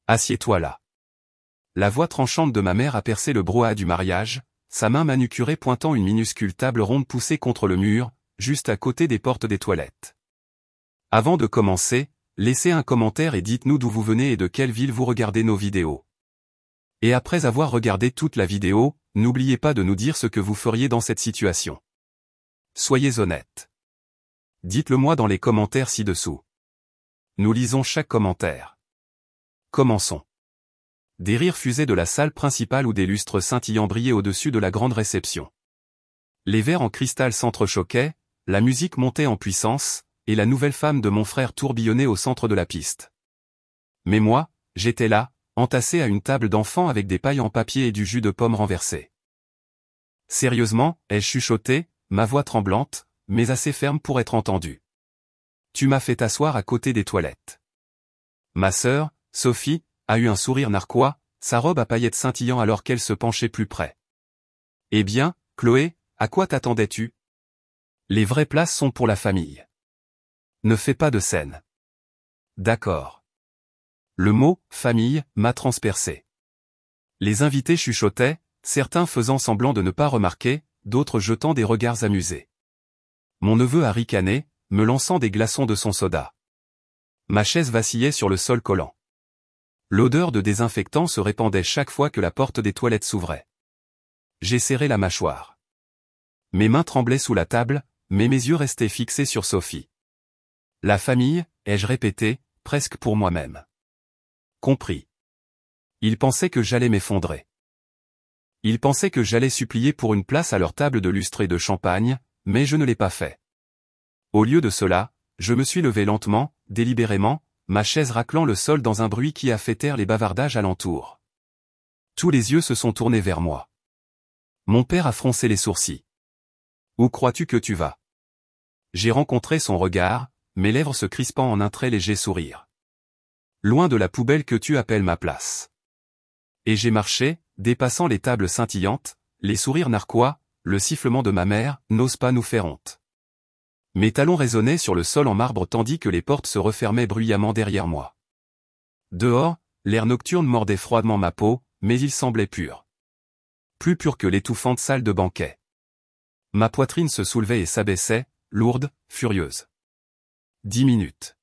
Assieds-toi là. La voix tranchante de ma mère a percé le brouhaha du mariage, sa main manucurée pointant une minuscule table ronde poussée contre le mur, juste à côté des portes des toilettes. Avant de commencer, laissez un commentaire et dites-nous d'où vous venez et de quelle ville vous regardez nos vidéos. Et après avoir regardé toute la vidéo, n'oubliez pas de nous dire ce que vous feriez dans cette situation. Soyez honnête. Dites-le moi dans les commentaires ci-dessous. Nous lisons chaque commentaire. Commençons. Des rires fusaient de la salle principale où des lustres scintillants brillaient au-dessus de la grande réception. Les verres en cristal s'entrechoquaient, la musique montait en puissance, et la nouvelle femme de mon frère tourbillonnait au centre de la piste. Mais moi, j'étais là, entassé à une table d'enfants avec des pailles en papier et du jus de pomme renversé. Sérieusement, ai-je chuchoté, ma voix tremblante, mais assez ferme pour être entendue. Tu m'as fait t'asseoir à côté des toilettes. Ma sœur, Sophie, a eu un sourire narquois, sa robe à paillettes scintillant alors qu'elle se penchait plus près. Eh bien, Chloé, à quoi t'attendais-tu? Les vraies places sont pour la famille. Ne fais pas de scène. D'accord. Le mot « famille » m'a transpercé. Les invités chuchotaient, certains faisant semblant de ne pas remarquer, d'autres jetant des regards amusés. Mon neveu a ricané, me lançant des glaçons de son soda. Ma chaise vacillait sur le sol collant. L'odeur de désinfectant se répandait chaque fois que la porte des toilettes s'ouvrait. J'ai serré la mâchoire. Mes mains tremblaient sous la table, mais mes yeux restaient fixés sur Sophie. La famille, ai-je répété, presque pour moi-même. Compris. Ils pensaient que j'allais m'effondrer. Ils pensaient que j'allais supplier pour une place à leur table de lustre et de champagne, mais je ne l'ai pas fait. Au lieu de cela, je me suis levé lentement, délibérément, ma chaise raclant le sol dans un bruit qui a fait taire les bavardages alentour. Tous les yeux se sont tournés vers moi. Mon père a froncé les sourcils. Où crois-tu que tu vas? J'ai rencontré son regard, mes lèvres se crispant en un très léger sourire. Loin de la poubelle que tu appelles ma place. Et j'ai marché, dépassant les tables scintillantes, les sourires narquois, le sifflement de ma mère, n'ose pas nous faire honte. Mes talons résonnaient sur le sol en marbre tandis que les portes se refermaient bruyamment derrière moi. Dehors, l'air nocturne mordait froidement ma peau, mais il semblait pur. Plus pur que l'étouffante salle de banquet. Ma poitrine se soulevait et s'abaissait, lourde, furieuse. 10 minutes.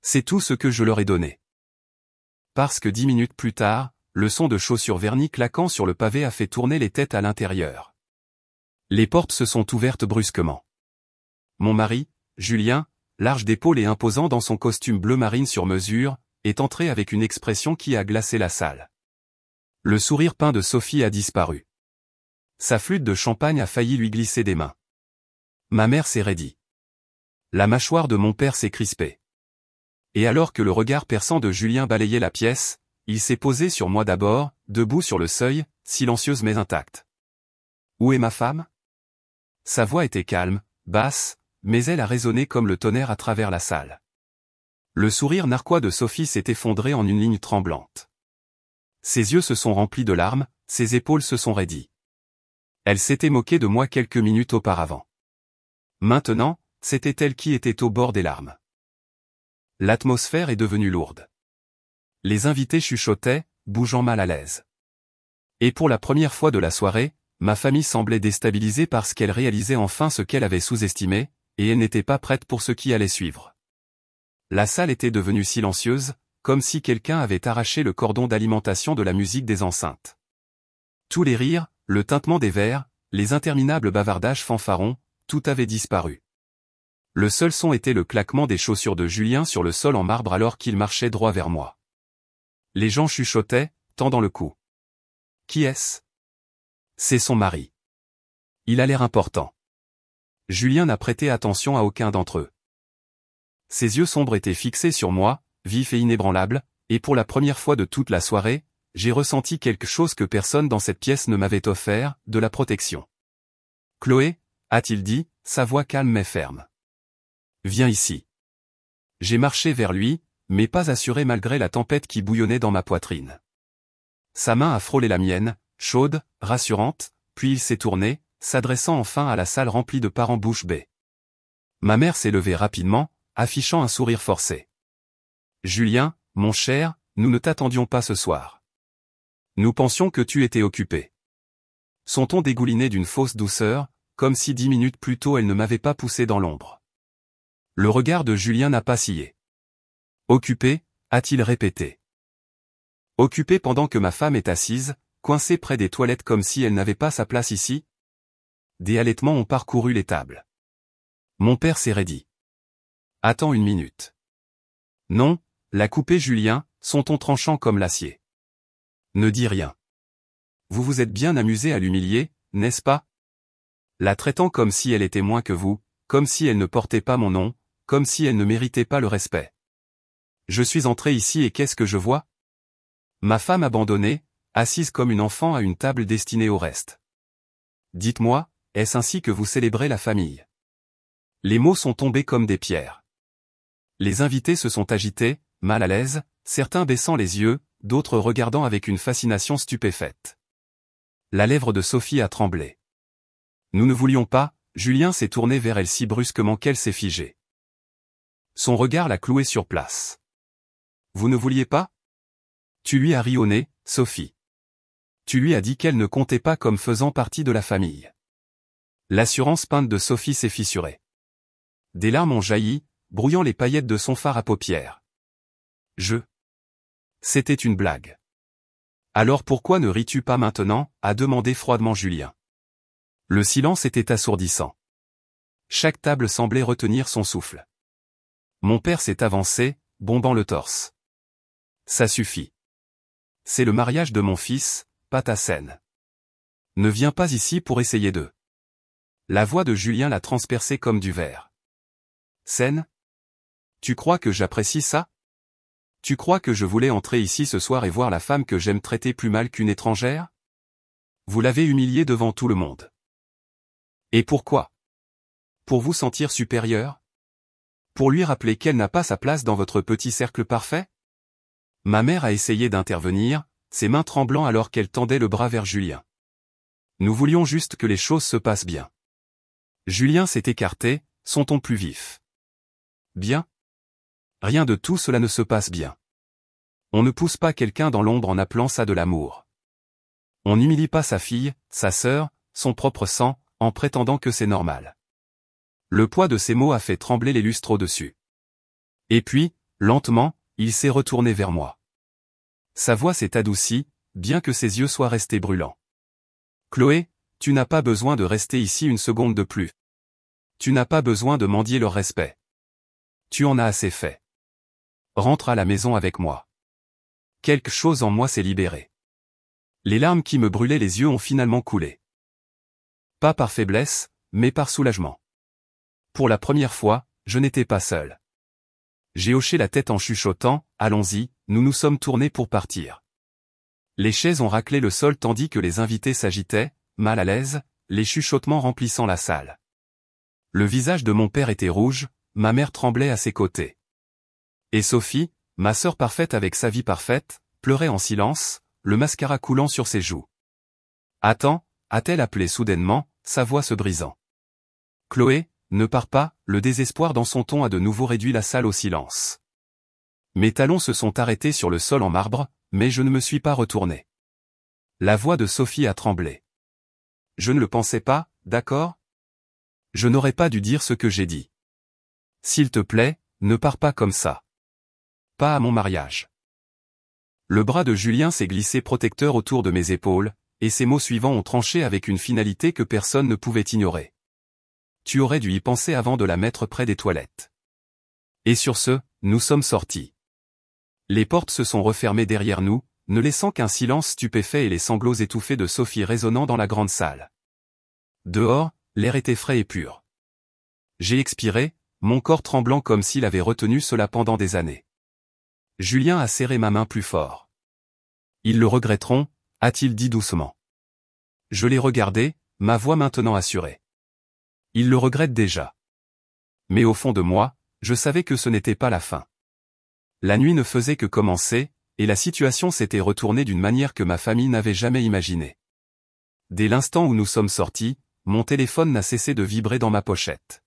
C'est tout ce que je leur ai donné. Parce que 10 minutes plus tard, le son de chaussures vernies claquant sur le pavé a fait tourner les têtes à l'intérieur. Les portes se sont ouvertes brusquement. Mon mari, Julien, large d'épaules et imposant dans son costume bleu marine sur mesure, est entré avec une expression qui a glacé la salle. Le sourire peint de Sophie a disparu. Sa flûte de champagne a failli lui glisser des mains. Ma mère s'est raidie. La mâchoire de mon père s'est crispée. Et alors que le regard perçant de Julien balayait la pièce, il s'est posé sur moi d'abord, debout sur le seuil, silencieuse mais intacte. Où est ma femme? Sa voix était calme, basse, mais elle a résonné comme le tonnerre à travers la salle. Le sourire narquois de Sophie s'est effondré en une ligne tremblante. Ses yeux se sont remplis de larmes, ses épaules se sont raidies. Elle s'était moquée de moi quelques minutes auparavant. Maintenant, c'était elle qui était au bord des larmes. L'atmosphère est devenue lourde. Les invités chuchotaient, bougeant mal à l'aise. Et pour la première fois de la soirée, ma famille semblait déstabilisée parce qu'elle réalisait enfin ce qu'elle avait sous-estimé, et elle n'était pas prête pour ce qui allait suivre. La salle était devenue silencieuse, comme si quelqu'un avait arraché le cordon d'alimentation de la musique des enceintes. Tous les rires, le tintement des verres, les interminables bavardages fanfarons, tout avait disparu. Le seul son était le claquement des chaussures de Julien sur le sol en marbre alors qu'il marchait droit vers moi. Les gens chuchotaient, tendant le cou. Qui est-ce? C'est son mari. Il a l'air important. Julien n'a prêté attention à aucun d'entre eux. Ses yeux sombres étaient fixés sur moi, vifs et inébranlables, et pour la première fois de toute la soirée, j'ai ressenti quelque chose que personne dans cette pièce ne m'avait offert, de la protection. Chloé, a-t-il dit, sa voix calme mais ferme. Viens ici. J'ai marché vers lui, mais pas assuré malgré la tempête qui bouillonnait dans ma poitrine. Sa main a frôlé la mienne, chaude, rassurante, puis il s'est tourné, s'adressant enfin à la salle remplie de parents bouche bée. Ma mère s'est levée rapidement, affichant un sourire forcé. Julien, mon cher, nous ne t'attendions pas ce soir. Nous pensions que tu étais occupé. » Son ton dégoulinait d'une fausse douceur, comme si 10 minutes plus tôt elle ne m'avait pas poussé dans l'ombre. Le regard de Julien n'a pas scié. « Occupé » a-t-il répété. « Occupé pendant que ma femme est assise, coincée près des toilettes comme si elle n'avait pas sa place ici ?» Des halètements ont parcouru les tables. Mon père s'est raidi. « Attends une minute. »« Non » l'a coupé Julien, son ton tranchant comme l'acier. « Ne dis rien. Vous vous êtes bien amusé à l'humilier, n'est-ce pas? La traitant comme si elle était moins que vous, comme si elle ne portait pas mon nom, comme si elle ne méritait pas le respect. Je suis entré ici et qu'est-ce que je vois? Ma femme abandonnée, assise comme une enfant à une table destinée au reste. Dites-moi, est-ce ainsi que vous célébrez la famille? » Les mots sont tombés comme des pierres. Les invités se sont agités, mal à l'aise, certains baissant les yeux, d'autres regardant avec une fascination stupéfaite. La lèvre de Sophie a tremblé. Nous ne voulions pas, Julien s'est tourné vers elle si brusquement qu'elle s'est figée. Son regard l'a clouée sur place. Vous ne vouliez pas? Tu lui as ri au nez, Sophie. Tu lui as dit qu'elle ne comptait pas comme faisant partie de la famille. L'assurance peinte de Sophie s'est fissurée. Des larmes ont jailli, brouillant les paillettes de son fard à paupières. C'était une blague. Alors pourquoi ne ris-tu pas maintenant? A demandé froidement Julien. Le silence était assourdissant. Chaque table semblait retenir son souffle. Mon père s'est avancé, bombant le torse. Ça suffit. C'est le mariage de mon fils, pas ta scène. Ne viens pas ici pour essayer de... La voix de Julien l'a transpercé comme du verre. Scène? Tu crois que j'apprécie ça? Tu crois que je voulais entrer ici ce soir et voir la femme que j'aime traiter plus mal qu'une étrangère? Vous l'avez humiliée devant tout le monde. Et pourquoi? Pour vous sentir supérieur? Pour lui rappeler qu'elle n'a pas sa place dans votre petit cercle parfait? Ma mère a essayé d'intervenir, ses mains tremblant alors qu'elle tendait le bras vers Julien. Nous voulions juste que les choses se passent bien. Julien s'est écarté, son ton plus vif. Bien? Rien de tout cela ne se passe bien. On ne pousse pas quelqu'un dans l'ombre en appelant ça de l'amour. On n'humilie pas sa fille, sa sœur, son propre sang, en prétendant que c'est normal. Le poids de ces mots a fait trembler les lustres au-dessus. Et puis, lentement, il s'est retourné vers moi. Sa voix s'est adoucie, bien que ses yeux soient restés brûlants. Chloé, tu n'as pas besoin de rester ici une seconde de plus. Tu n'as pas besoin de mendier leur respect. Tu en as assez fait. Rentre à la maison avec moi. Quelque chose en moi s'est libéré. Les larmes qui me brûlaient les yeux ont finalement coulé. Pas par faiblesse, mais par soulagement. Pour la première fois, je n'étais pas seul. J'ai hoché la tête en chuchotant, allons-y, nous nous sommes tournés pour partir. Les chaises ont raclé le sol tandis que les invités s'agitaient, mal à l'aise, les chuchotements remplissant la salle. Le visage de mon père était rouge, ma mère tremblait à ses côtés. Et Sophie, ma sœur parfaite avec sa vie parfaite, pleurait en silence, le mascara coulant sur ses joues. Attends, a-t-elle appelé soudainement, sa voix se brisant. Chloé, ne pars pas, le désespoir dans son ton a de nouveau réduit la salle au silence. Mes talons se sont arrêtés sur le sol en marbre, mais je ne me suis pas retourné. La voix de Sophie a tremblé. Je ne le pensais pas, d'accord? Je n'aurais pas dû dire ce que j'ai dit. S'il te plaît, ne pars pas comme ça. Pas à mon mariage. Le bras de Julien s'est glissé protecteur autour de mes épaules, et ses mots suivants ont tranché avec une finalité que personne ne pouvait ignorer. Tu aurais dû y penser avant de la mettre près des toilettes. Et sur ce, nous sommes sortis. Les portes se sont refermées derrière nous, ne laissant qu'un silence stupéfait et les sanglots étouffés de Sophie résonnant dans la grande salle. Dehors, l'air était frais et pur. J'ai expiré, mon corps tremblant comme s'il avait retenu cela pendant des années. Julien a serré ma main plus fort. Ils le regretteront, a-t-il dit doucement. Je l'ai regardé, ma voix maintenant assurée. Ils le regrettent déjà. Mais au fond de moi, je savais que ce n'était pas la fin. La nuit ne faisait que commencer, et la situation s'était retournée d'une manière que ma famille n'avait jamais imaginée. Dès l'instant où nous sommes sortis, mon téléphone n'a cessé de vibrer dans ma pochette.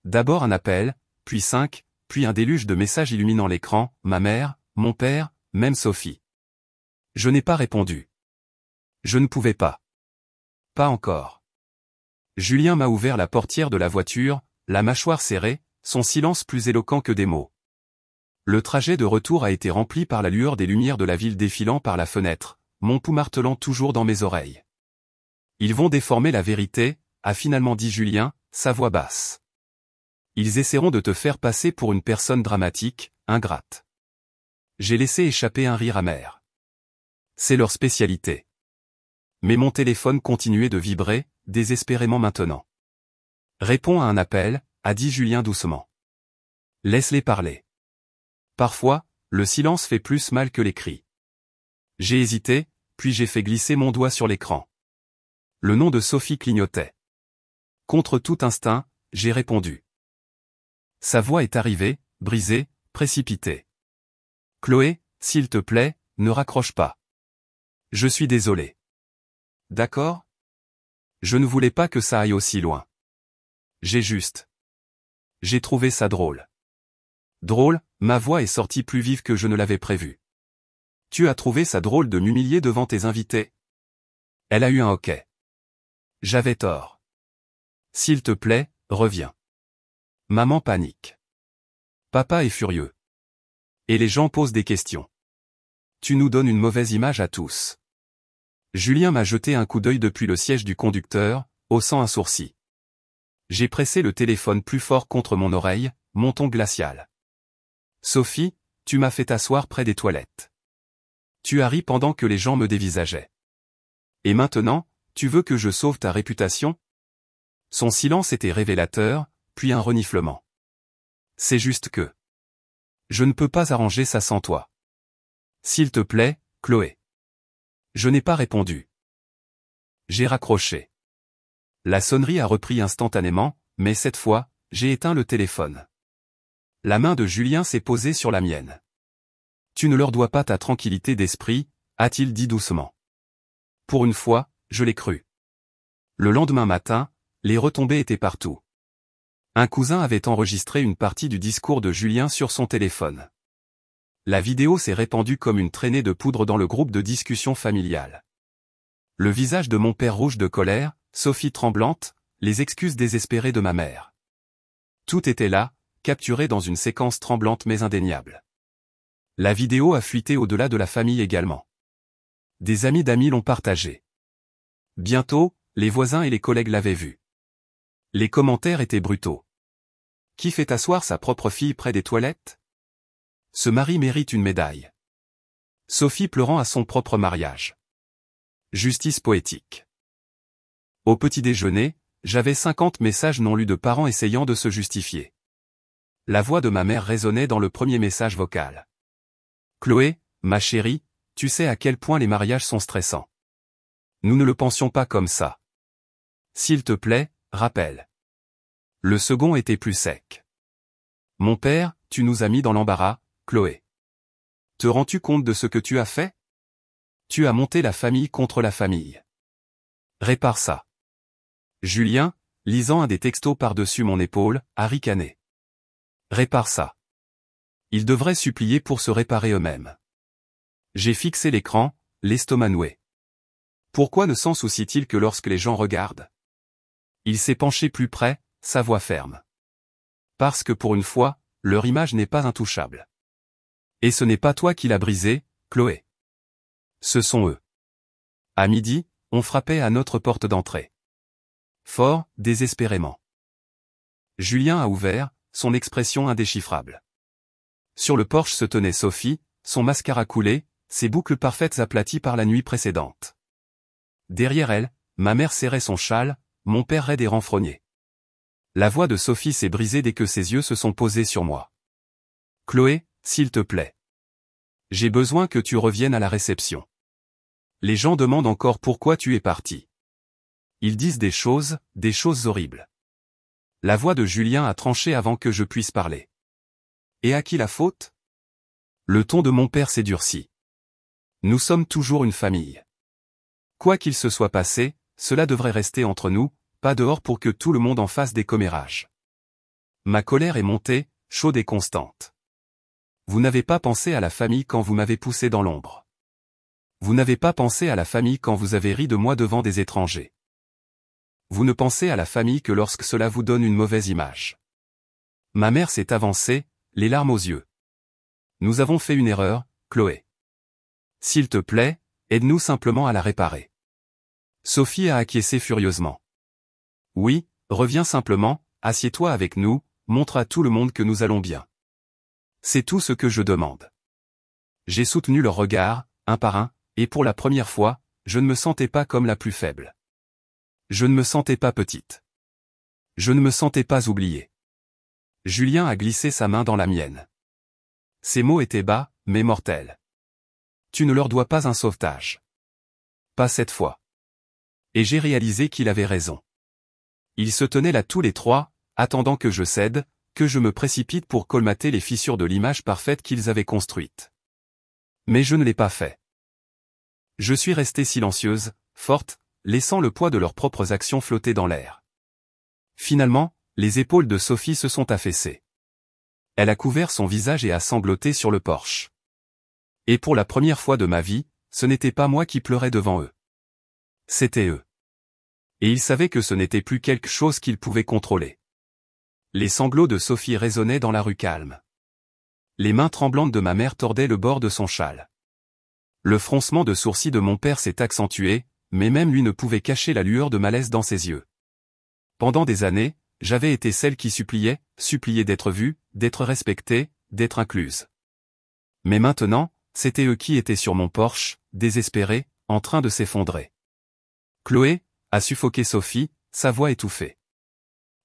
D'abord un appel, puis 5, puis un déluge de messages illuminant l'écran, ma mère, mon père, même Sophie. Je n'ai pas répondu. Je ne pouvais pas. Pas encore. Julien m'a ouvert la portière de la voiture, la mâchoire serrée, son silence plus éloquent que des mots. Le trajet de retour a été rempli par la lueur des lumières de la ville défilant par la fenêtre, mon pouls martelant toujours dans mes oreilles. Ils vont déformer la vérité, a finalement dit Julien, sa voix basse. Ils essaieront de te faire passer pour une personne dramatique, ingrate. J'ai laissé échapper un rire amer. C'est leur spécialité. Mais mon téléphone continuait de vibrer, désespérément maintenant. Réponds à un appel, a dit Julien doucement. Laisse-les parler. Parfois, le silence fait plus mal que les cris. J'ai hésité, puis j'ai fait glisser mon doigt sur l'écran. Le nom de Sophie clignotait. Contre tout instinct, j'ai répondu. Sa voix est arrivée, brisée, précipitée. Chloé, s'il te plaît, ne raccroche pas. Je suis désolé. D'accord ? Je ne voulais pas que ça aille aussi loin. J'ai trouvé ça drôle. Drôle, ma voix est sortie plus vive que je ne l'avais prévu. Tu as trouvé ça drôle de m'humilier devant tes invités ? Elle a eu un hoquet. J'avais tort. S'il te plaît, reviens. Maman panique. Papa est furieux. Et les gens posent des questions. Tu nous donnes une mauvaise image à tous. Julien m'a jeté un coup d'œil depuis le siège du conducteur, haussant un sourcil. J'ai pressé le téléphone plus fort contre mon oreille, mon ton glacial. Sophie, tu m'as fait t'asseoir près des toilettes. Tu as ri pendant que les gens me dévisageaient. Et maintenant, tu veux que je sauve ta réputation ? Son silence était révélateur, puis un reniflement. C'est juste que... Je ne peux pas arranger ça sans toi. S'il te plaît, Chloé. Je n'ai pas répondu. J'ai raccroché. La sonnerie a repris instantanément, mais cette fois, j'ai éteint le téléphone. La main de Julien s'est posée sur la mienne. Tu ne leur dois pas ta tranquillité d'esprit, a-t-il dit doucement. Pour une fois, je l'ai cru. Le lendemain matin, les retombées étaient partout. Un cousin avait enregistré une partie du discours de Julien sur son téléphone. La vidéo s'est répandue comme une traînée de poudre dans le groupe de discussion familiale. Le visage de mon père rouge de colère, Sophie tremblante, les excuses désespérées de ma mère. Tout était là, capturé dans une séquence tremblante mais indéniable. La vidéo a fuité au-delà de la famille également. Des amis d'amis l'ont partagée. Bientôt, les voisins et les collègues l'avaient vue. Les commentaires étaient brutaux. Qui fait asseoir sa propre fille près des toilettes ? Ce mari mérite une médaille. Sophie pleurant à son propre mariage. Justice poétique. Au petit déjeuner, j'avais 50 messages non lus de parents essayant de se justifier. La voix de ma mère résonnait dans le premier message vocal. Chloé, ma chérie, tu sais à quel point les mariages sont stressants. Nous ne le pensions pas comme ça. S'il te plaît, rappelle. Le second était plus sec. Mon père, tu nous as mis dans l'embarras, Chloé. Te rends-tu compte de ce que tu as fait ? Tu as monté la famille contre la famille. Répare ça. Julien, lisant un des textos par-dessus mon épaule, a ricané. Répare ça. Ils devraient supplier pour se réparer eux-mêmes. J'ai fixé l'écran, l'estomac noué. Pourquoi ne s'en soucie-t-il que lorsque les gens regardent ? Il s'est penché plus près, sa voix ferme. Parce que pour une fois, leur image n'est pas intouchable. Et ce n'est pas toi qui l'as brisé, Chloé. Ce sont eux. À midi, on frappait à notre porte d'entrée. Fort, désespérément. Julien a ouvert, son expression indéchiffrable. Sur le porche se tenait Sophie, son mascara coulé, ses boucles parfaites aplaties par la nuit précédente. Derrière elle, ma mère serrait son châle, mon père raide et renfrogné. La voix de Sophie s'est brisée dès que ses yeux se sont posés sur moi. Chloé, s'il te plaît. J'ai besoin que tu reviennes à la réception. Les gens demandent encore pourquoi tu es parti. Ils disent des choses horribles. La voix de Julien a tranché avant que je puisse parler. Et à qui la faute ? Le ton de mon père s'est durci. Nous sommes toujours une famille. Quoi qu'il se soit passé, cela devrait rester entre nous, pas dehors pour que tout le monde en fasse des commérages. Ma colère est montée, chaude et constante. Vous n'avez pas pensé à la famille quand vous m'avez poussé dans l'ombre. Vous n'avez pas pensé à la famille quand vous avez ri de moi devant des étrangers. Vous ne pensez à la famille que lorsque cela vous donne une mauvaise image. Ma mère s'est avancée, les larmes aux yeux. Nous avons fait une erreur, Chloé. S'il te plaît, aide-nous simplement à la réparer. Sophie a acquiescé furieusement. Oui, reviens simplement, assieds-toi avec nous, montre à tout le monde que nous allons bien. C'est tout ce que je demande. J'ai soutenu leurs regards, un par un, et pour la première fois, je ne me sentais pas comme la plus faible. Je ne me sentais pas petite. Je ne me sentais pas oubliée. Julien a glissé sa main dans la mienne. Ses mots étaient bas, mais mortels. Tu ne leur dois pas un sauvetage. Pas cette fois. Et j'ai réalisé qu'il avait raison. Ils se tenaient là tous les trois, attendant que je cède, que je me précipite pour colmater les fissures de l'image parfaite qu'ils avaient construite. Mais je ne l'ai pas fait. Je suis restée silencieuse, forte, laissant le poids de leurs propres actions flotter dans l'air. Finalement, les épaules de Sophie se sont affaissées. Elle a couvert son visage et a sangloté sur le porche. Et pour la première fois de ma vie, ce n'était pas moi qui pleurais devant eux. C'était eux. Et ils savaient que ce n'était plus quelque chose qu'ils pouvaient contrôler. Les sanglots de Sophie résonnaient dans la rue calme. Les mains tremblantes de ma mère tordaient le bord de son châle. Le froncement de sourcils de mon père s'est accentué, mais même lui ne pouvait cacher la lueur de malaise dans ses yeux. Pendant des années, j'avais été celle qui suppliait d'être vue, d'être respectée, d'être incluse. Mais maintenant, c'était eux qui étaient sur mon porche, désespérés, en train de s'effondrer. Chloé, a suffoqué Sophie, sa voix étouffée.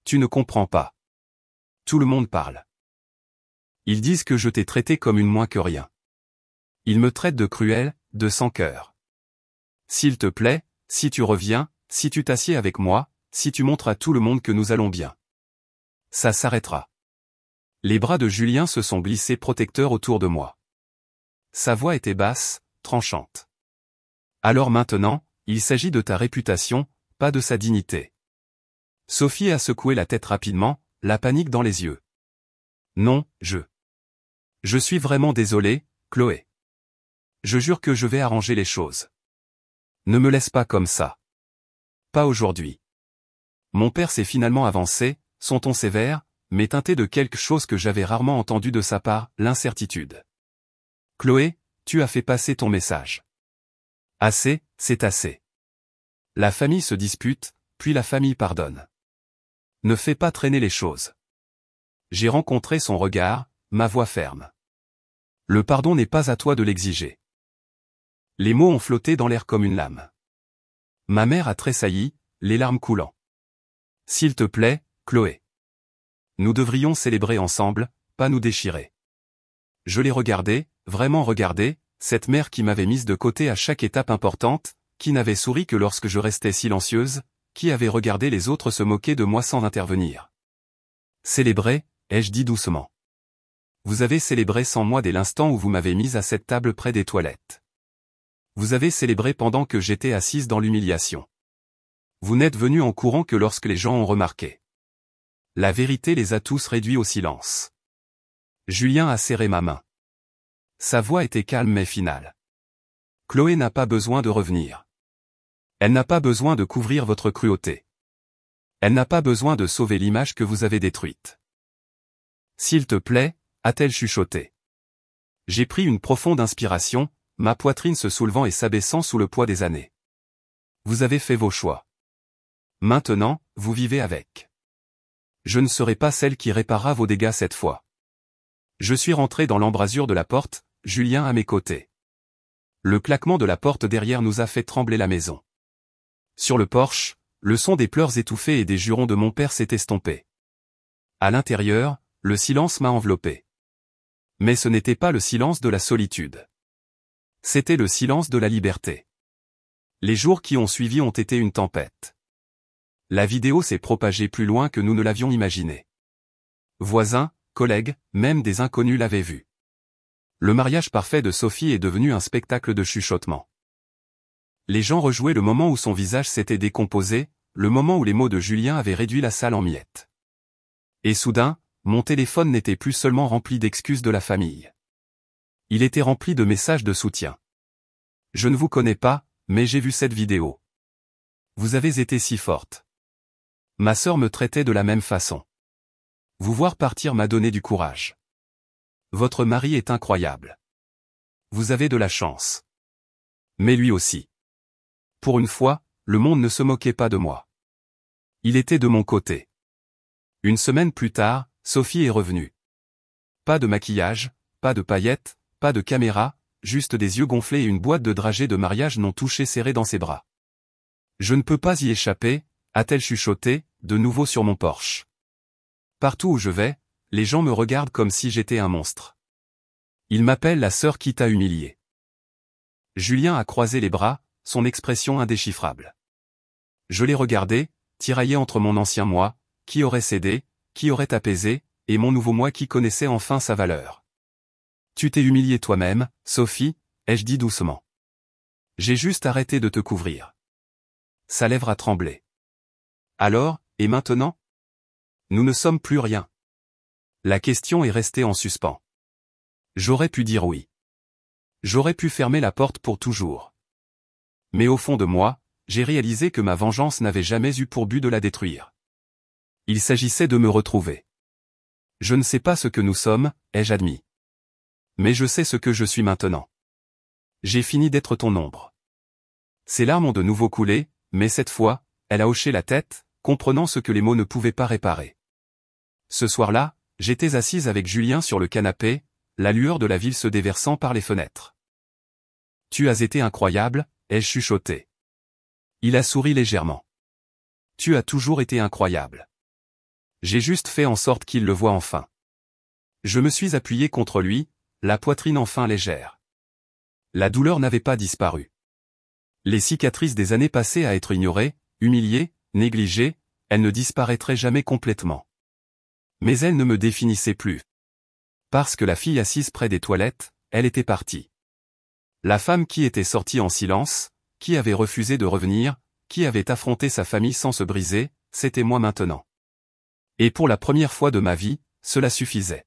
Tu ne comprends pas. Tout le monde parle. Ils disent que je t'ai traité comme une moins que rien. Ils me traitent de cruel, de sans cœur. S'il te plaît, si tu reviens, si tu t'assieds avec moi, si tu montres à tout le monde que nous allons bien. Ça s'arrêtera. Les bras de Julien se sont glissés protecteurs autour de moi. Sa voix était basse, tranchante. Alors maintenant, il s'agit de ta réputation, pas de sa dignité. Sophie a secoué la tête rapidement, la panique dans les yeux. Non, Je suis vraiment désolé, Chloé. Je jure que je vais arranger les choses. Ne me laisse pas comme ça. Pas aujourd'hui. Mon père s'est finalement avancé, son ton sévère, mais teinté de quelque chose que j'avais rarement entendu de sa part, l'incertitude. Chloé, tu as fait passer ton message. Assez, c'est assez. La famille se dispute, puis la famille pardonne. Ne fais pas traîner les choses. J'ai rencontré son regard, ma voix ferme. Le pardon n'est pas à toi de l'exiger. Les mots ont flotté dans l'air comme une lame. Ma mère a tressailli, les larmes coulant. S'il te plaît, Chloé. Nous devrions célébrer ensemble, pas nous déchirer. Je l'ai regardée, vraiment regardée, cette mère qui m'avait mise de côté à chaque étape importante, qui n'avait souri que lorsque je restais silencieuse, qui avait regardé les autres se moquer de moi sans intervenir. Célébrer, ai-je dit doucement. Vous avez célébré sans moi dès l'instant où vous m'avez mise à cette table près des toilettes. Vous avez célébré pendant que j'étais assise dans l'humiliation. Vous n'êtes venu en courant que lorsque les gens ont remarqué. La vérité les a tous réduits au silence. Julien a serré ma main. Sa voix était calme mais finale. Chloé n'a pas besoin de revenir. Elle n'a pas besoin de couvrir votre cruauté. Elle n'a pas besoin de sauver l'image que vous avez détruite. S'il te plaît, a-t-elle chuchoté. J'ai pris une profonde inspiration, ma poitrine se soulevant et s'abaissant sous le poids des années. Vous avez fait vos choix. Maintenant, vous vivez avec. Je ne serai pas celle qui réparera vos dégâts cette fois. Je suis rentré dans l'embrasure de la porte, Julien à mes côtés. Le claquement de la porte derrière nous a fait trembler la maison. Sur le porche, le son des pleurs étouffés et des jurons de mon père s'est estompé. À l'intérieur, le silence m'a enveloppé. Mais ce n'était pas le silence de la solitude. C'était le silence de la liberté. Les jours qui ont suivi ont été une tempête. La vidéo s'est propagée plus loin que nous ne l'avions imaginé. Voisins, collègues, même des inconnus l'avaient vue. Le mariage parfait de Sophie est devenu un spectacle de chuchotement. Les gens rejouaient le moment où son visage s'était décomposé, le moment où les mots de Julien avaient réduit la salle en miettes. Et soudain, mon téléphone n'était plus seulement rempli d'excuses de la famille. Il était rempli de messages de soutien. Je ne vous connais pas, mais j'ai vu cette vidéo. Vous avez été si forte. Ma sœur me traitait de la même façon. Vous voir partir m'a donné du courage. Votre mari est incroyable. Vous avez de la chance. Mais lui aussi. Pour une fois, le monde ne se moquait pas de moi. Il était de mon côté. Une semaine plus tard, Sophie est revenue. Pas de maquillage, pas de paillettes, pas de caméra, juste des yeux gonflés et une boîte de dragées de mariage non touchée serrée dans ses bras. Je ne peux pas y échapper, a-t-elle chuchoté, de nouveau sur mon Porsche. Partout où je vais, les gens me regardent comme si j'étais un monstre. Ils m'appellent la sœur qui t'a humilié. Julien a croisé les bras, son expression indéchiffrable. Je l'ai regardé, tiraillé entre mon ancien moi, qui aurait cédé, qui aurait apaisé, et mon nouveau moi qui connaissait enfin sa valeur. Tu t'es humilié toi-même, Sophie, ai-je dit doucement. J'ai juste arrêté de te couvrir. Sa lèvre a tremblé. Alors, et maintenant? Nous ne sommes plus rien. La question est restée en suspens. J'aurais pu dire oui. J'aurais pu fermer la porte pour toujours. Mais au fond de moi, j'ai réalisé que ma vengeance n'avait jamais eu pour but de la détruire. Il s'agissait de me retrouver. Je ne sais pas ce que nous sommes, ai-je admis. Mais je sais ce que je suis maintenant. J'ai fini d'être ton ombre. Ses larmes ont de nouveau coulé, mais cette fois, elle a hoché la tête, comprenant ce que les mots ne pouvaient pas réparer. Ce soir-là, j'étais assise avec Julien sur le canapé, la lueur de la ville se déversant par les fenêtres. Tu as été incroyable, ai-je chuchoté. Il a souri légèrement. Tu as toujours été incroyable. J'ai juste fait en sorte qu'il le voie enfin. Je me suis appuyé contre lui, la poitrine enfin légère. La douleur n'avait pas disparu. Les cicatrices des années passées à être ignorées, humiliées, négligées, elles ne disparaîtraient jamais complètement. Mais elles ne me définissaient plus. Parce que la fille assise près des toilettes, elle était partie. La femme qui était sortie en silence, qui avait refusé de revenir, qui avait affronté sa famille sans se briser, c'était moi maintenant. Et pour la première fois de ma vie, cela suffisait.